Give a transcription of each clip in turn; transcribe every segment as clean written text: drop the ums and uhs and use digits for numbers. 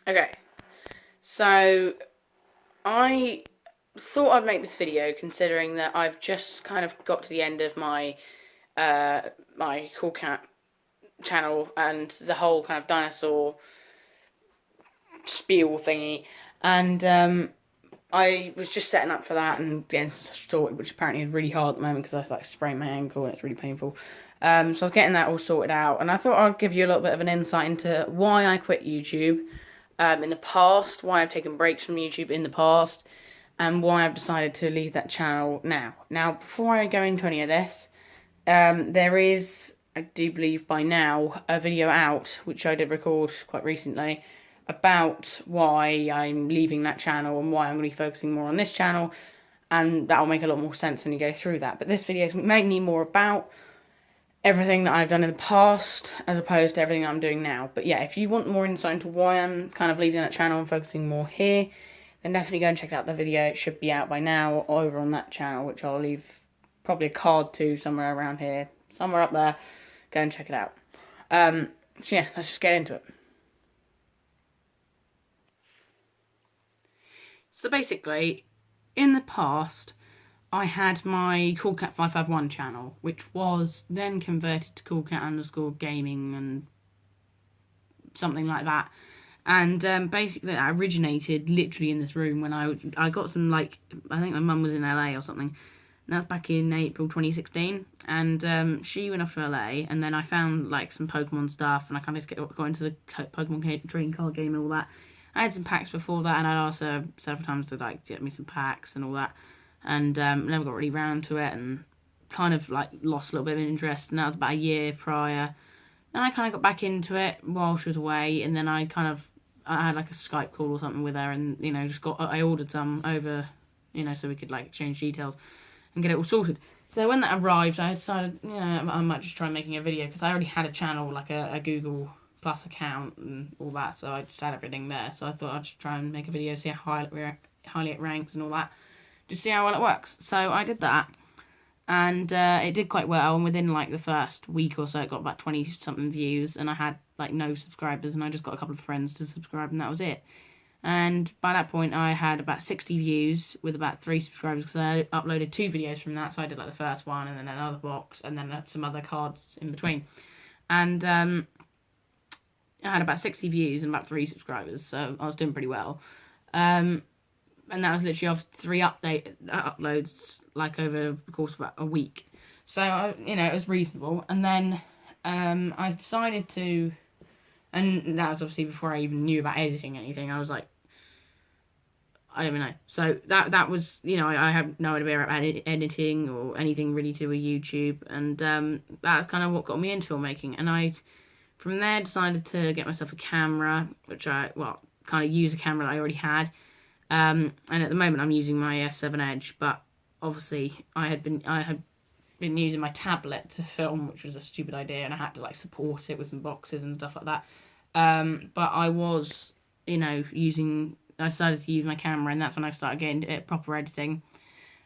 Okay, so I thought I'd make this video considering that I've just kind of got to the end of my my coolcat channel and the whole kind of dinosaur spiel thingy, and I was just setting up for that and getting some stuff sorted, which apparently is really hard at the moment because I sprained my ankle and it's really painful. So I was getting that all sorted out, and I thought I'd give you a little bit of an insight into why I quit YouTube in the past, why I've taken breaks from YouTube in the past, and why I've decided to leave that channel now. Now, before I go into any of this, there is, I do believe by now, a video out, which I did record quite recently, about why I'm leaving that channel and why I'm going to be focusing more on this channel, and that will make a lot more sense when you go through that. But this video is mainly more about everything that I've done in the past as opposed to everything I'm doing now. But yeah, if you want more insight into why I'm kind of leaving that channel and focusing more here, then definitely go and check out the video. It should be out by now over on that channel, which I'll leave probably a card to somewhere around here, somewhere up there. Go and check it out. So yeah, let's just get into it. So basically, in the past, I had my coolcat551 channel, which was then converted to coolcat_gaming and something like that. And basically, that originated literally in this room when I got some, like, I think my mum was in LA or something. And that was back in April 2016. And she went off to LA, and then I found, like, some Pokemon stuff, and I kind of got into the Pokemon trading card game and all that. I had some packs before that, and I'd asked her several times to, like, get me some packs and all that. And never got really round to it, and kind of, like, lost a little bit of interest. And that was about a year prior. Then I kind of got back into it while she was away, and then I had, like, a Skype call or something with her, and, you know, I ordered some over, you know, so we could, like, exchange details and get it all sorted. So when that arrived, I decided, you know, I might just try making a video, because I already had a channel, like a Google Plus account and all that, so I just had everything there. So I thought I'd just try and make a video, see how highly it ranks and all that, just see how well it works. So I did that, and it did quite well, and within, like, the first week or so, it got about 20-something views, and I had, like, no subscribers, and I just got a couple of friends to subscribe, and that was it. And by that point, I had about 60 views with about 3 subscribers, because I uploaded 2 videos from that. So I did, like, the first one, and then another box, and then some other cards in between. And I had about 60 views and about 3 subscribers, so I was doing pretty well. And that was literally after 3 uploads, like, over the course of about a week. So, you know, it was reasonable. And then I decided to, and that was obviously before I even knew about editing anything. I was like, I don't even know. So that was, you know, I had no idea about editing or anything really to do with YouTube. And that's kind of what got me into filmmaking. And I, from there, decided to get myself a camera, which kind of use a camera that I already had. And at the moment, I'm using my S7 Edge. But obviously, I had been using my tablet to film, which was a stupid idea. And I had to, like, support it with some boxes and stuff like that. But I was, you know, I decided to use my camera, and that's when I started getting proper editing.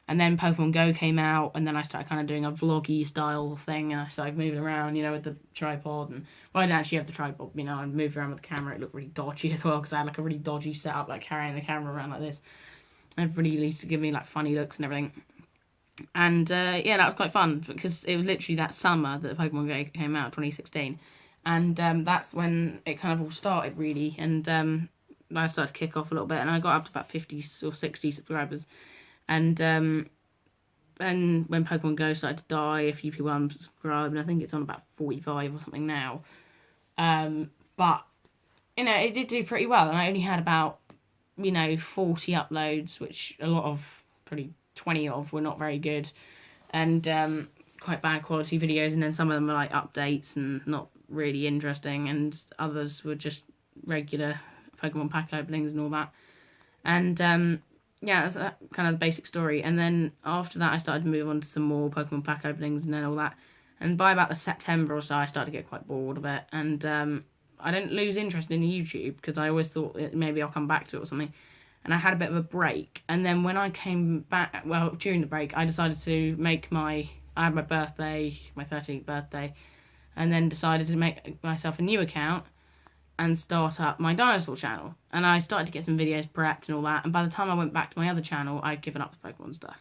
And then Pokemon Go came out, and then I started kind of doing a vloggy style thing, and I started moving around, you know, with the tripod. And, well, I didn't actually have the tripod, you know, I moved around with the camera. It looked really dodgy as well, because I had, like, a really dodgy setup, like, carrying the camera around like this. Everybody used to give me, like, funny looks and everything. And, yeah, that was quite fun, because it was literally that summer that Pokemon Go came out, 2016. And that's when it kind of all started, really. And I started to kick off a little bit, and I got up to about 50 or 60 subscribers. And when Pokemon Go started to die, a few people unsubscribed, and I think it's on about 45 or something now. But, you know, it did do pretty well, and I only had about, you know, 40 uploads, which a lot of, probably 20 of, were not very good. And quite bad quality videos, and then some of them were, like, updates and not really interesting, and others were just regular Pokemon pack openings and all that. And yeah, that's kind of the basic story. And then after that, I started to move on to some more Pokemon pack openings and then all that. And by about the September or so, I started to get quite bored of it. And I didn't lose interest in YouTube, because I always thought that maybe I'll come back to it or something. And I had a bit of a break. And then when I came back, well, during the break, I decided to I had my birthday, my 13th birthday, and then decided to make myself a new account and start up my dinosaur channel. And I started to get some videos prepped and all that. And by the time I went back to my other channel, I'd given up the Pokemon stuff.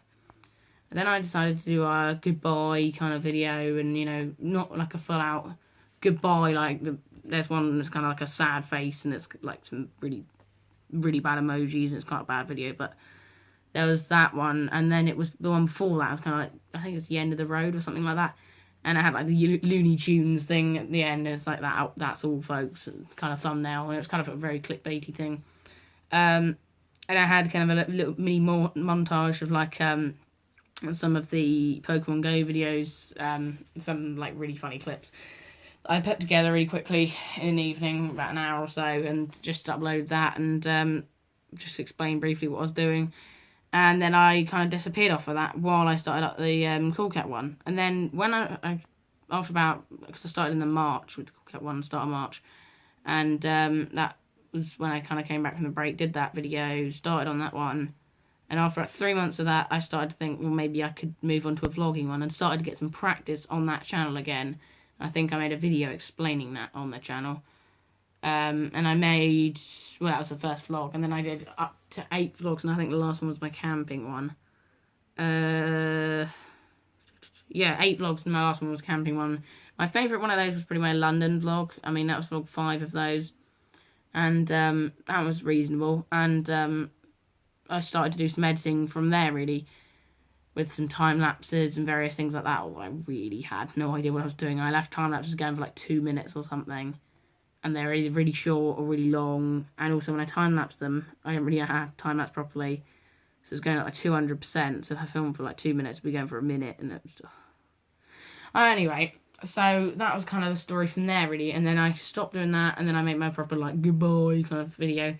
And then I decided to do a goodbye kind of video, and, you know, not like a full out goodbye. Like there's one that's kind of like a sad face, and it's like some really, really bad emojis, and it's quite a bad video. But there was that one, and then it was the one before that. It was kind of like, I think it was the end of the road or something like that. And I had like the Looney Tunes thing at the end. It's like that. That's all, folks. Kind of thumbnail, and it was kind of a very clickbaity thing. And I had kind of a little mini montage of like some of the Pokemon Go videos, some like really funny clips I put together really quickly in an evening, about an hour or so, and just uploaded that and just explained briefly what I was doing. And then I kind of disappeared off of that while I started up the coolcat one. And then when I after about, because I started in the March with the coolcat one, start of March, and that was when I kind of came back from the break, did that video, started on that one. And after like 3 months of that, I started to think, well, maybe I could move on to a vlogging one, and started to get some practice on that channel again. I think I made a video explaining that on the channel. And I made, well, that was the first vlog, and then I did up to 8 vlogs, and I think the last one was my camping one. Yeah, 8 vlogs, and my last one was camping one. My favourite one of those was probably my London vlog. I mean, that was vlog 5 of those, and that was reasonable. And I started to do some editing from there, really, with some time lapses and various things like that. I really had no idea what I was doing. I left time lapses going for like 2 minutes or something, and they're either really short or really long. And also when I time lapse them, I didn't really have time lapse properly, so it's going at like 200%. So if I film for like 2 minutes, it'd be going for a minute, and it was... Anyway, so that was kind of the story from there, really. And then I stopped doing that, and then I made my proper like goodbye kind of video,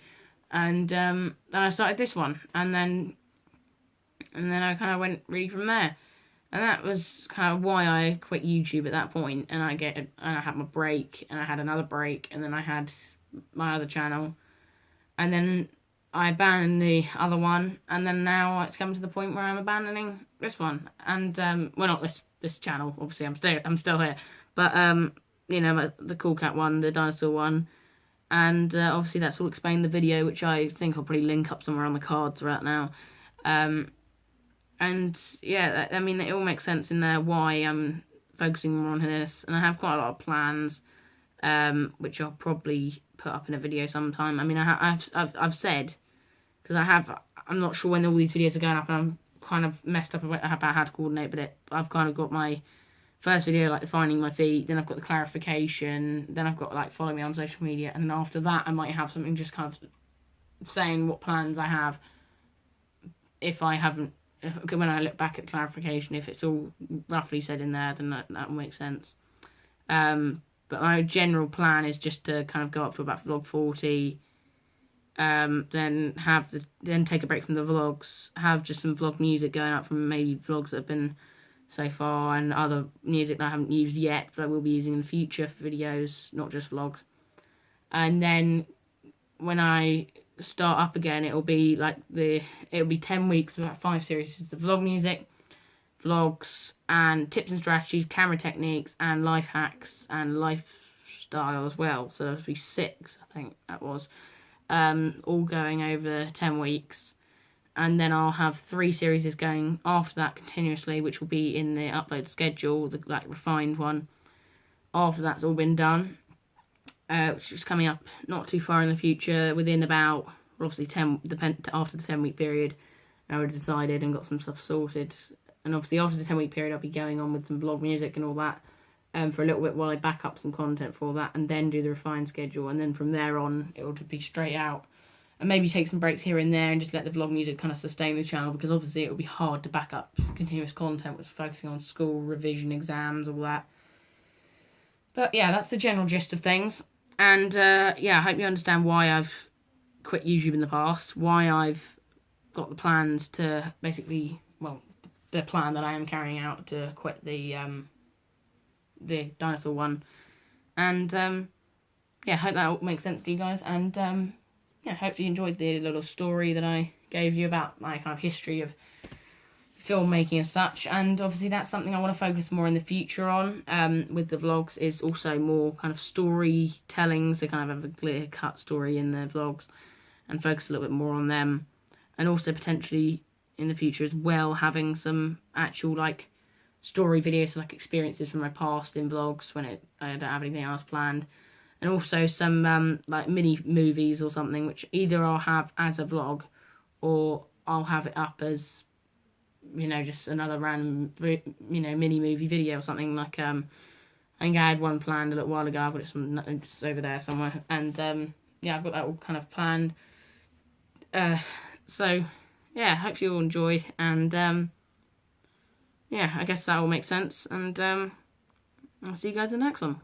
and then I started this one, and then I kind of went really from there. And that was kind of why I quit YouTube at that point. And I had my break, and I had another break, and then I had my other channel, and then I abandoned the other one, and then now it's come to the point where I'm abandoning this one. And well, not this channel. Obviously, I'm still here, but you know, the coolcat one, the dinosaur one, and obviously that's all explained in the video, which I think I'll probably link up somewhere on the cards right now. And yeah, I mean, it all makes sense in there why I'm focusing more on this, and I have quite a lot of plans, which I'll probably put up in a video sometime. I mean, I've said, because I'm not sure when all these videos are going up, and I'm kind of messed up about how to coordinate with it. I've kind of got my first video, like defining my feet, then I've got the clarification, then I've got like follow me on social media, and then after that I might have something just kind of saying what plans I have. If I haven't, when I look back at clarification, if it's all roughly said in there, then that will make sense. But my general plan is just to kind of go up to about vlog 40, then take a break from the vlogs, have just some vlog music going up from maybe vlogs that have been so far, and other music that I haven't used yet, but I will be using in the future for videos, not just vlogs. And then when I start up again, it'll be 10 weeks, about 5 series. The vlog music, vlogs, and tips and strategies, camera techniques, and life hacks, and lifestyle as well. So there'll be 6, I think that was, all going over 10 weeks. And then I'll have 3 series going after that continuously, which will be in the upload schedule, the like refined one. After that's all been done, which is coming up not too far in the future, within about, well, obviously after the 10-week period, I already decided and got some stuff sorted. And obviously after the 10-week period, I'll be going on with some vlog music and all that for a little bit while I back up some content for that, and then do the refined schedule. And then from there on, it will just be straight out. And maybe take some breaks here and there and just let the vlog music kind of sustain the channel, because obviously it will be hard to back up continuous content with focusing on school, revision, exams, all that. But yeah, that's the general gist of things. And yeah, I hope you understand why I've quit YouTube in the past, why I've got the plans to basically, well, the plan that I am carrying out to quit the dinosaur one. And yeah, I hope that all makes sense to you guys. And yeah, hopefully you enjoyed the little story that I gave you about my kind of history of filmmaking as such, and obviously that's something I want to focus more in the future on with the vlogs, is also more kind of storytelling, so kind of have a clear cut story in the vlogs and focus a little bit more on them, and also potentially in the future as well having some actual like story videos, so like experiences from my past in vlogs when I don't have anything else planned, and also some like mini movies or something, which either I'll have as a vlog or I'll have it up as, you know, just another random, you know, mini movie video or something. Like I think I had one planned a little while ago. I've got it just over there somewhere, and yeah, I've got that all kind of planned. So yeah, hope you all enjoyed, and yeah, I guess that all makes sense, and I'll see you guys in the next one.